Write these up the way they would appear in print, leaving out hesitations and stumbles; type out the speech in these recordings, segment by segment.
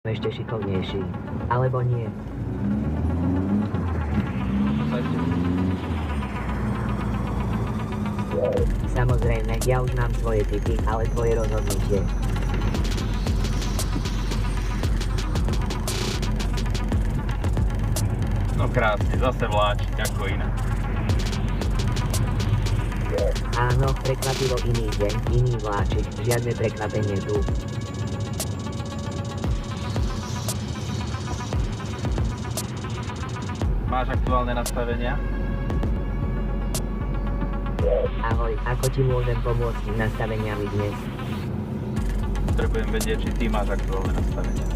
ešte šikovnejší. Alebo nie. Samozrejme, ja už mám svoje tipy, ale tvoje rozhodnutie. No krásne, zase vláčik, ako inak. Áno, prekvapilo iný deň, iný vláčik, žiadne prekvapenie tu. Máš aktuálne nastavenia? Ahoj, ako ti môžem pomôcť s nastaveniami dnes? Potrebujem vedieť, či ty máš aktuálne nastavenia.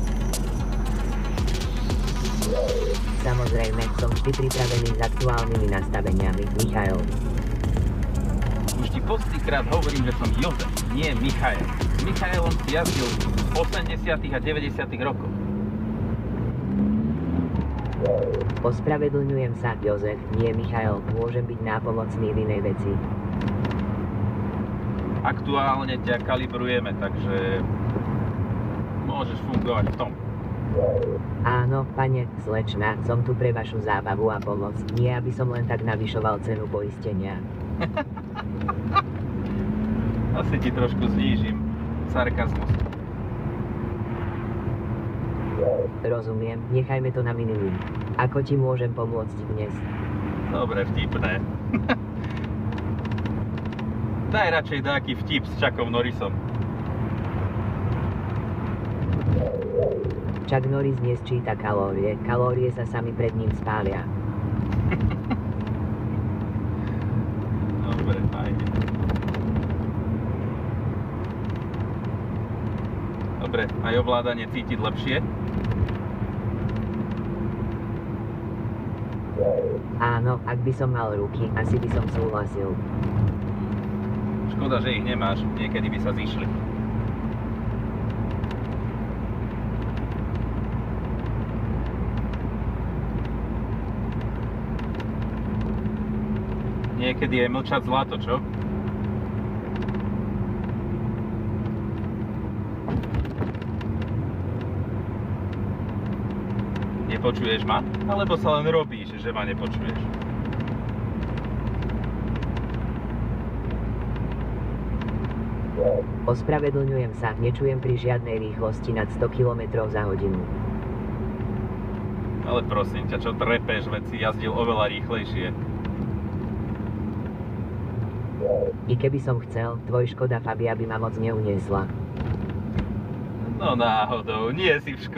Samozrejme, som vždy pripravený s aktuálnymi nastaveniami, Michael. Už ti postýkrát hovorím, že som Jozef, nie Michael. S Michaelom si jazdil v 80. a 90. rokoch. Ospravedlňujem sa, Jozef, nie Michael, môžem byť nápomocný v inej veci. Aktuálne ťa kalibrujeme, takže môžeš fungovať v tom. Áno, pane, slečna, som tu pre vašu zábavu a pomoc, nie aby som len tak navyšoval cenu poistenia. Asi ti trošku znížim sarkazmus. Rozumiem, nechajme to na minimum. Ako ti môžem pomôcť dnes? Dobre, vtipné. Daj radšej nejaký vtip s Chuckom Norrisom. Chuck Norris nesčíta kalórie, kalórie sa sami pred ním spália. Dobre, fajne. Dobre, aj ovládanie cítiť lepšie? Áno, ak by som mal ruky, asi by som súhlasil. Škoda, že ich nemáš, niekedy by sa zišli. Niekedy je mlčať zlato, čo? Nepočuješ ma? Alebo sa len robíš, že ma nepočuješ? Ospravedlňujem sa, nečujem pri žiadnej rýchlosti nad 100 km za hodinu. Ale prosím ťa, čo trepeš, veď si jazdil oveľa rýchlejšie. I keby som chcel, tvoj Škoda Fabia by ma moc neuniesla. No náhodou, nie si v škole.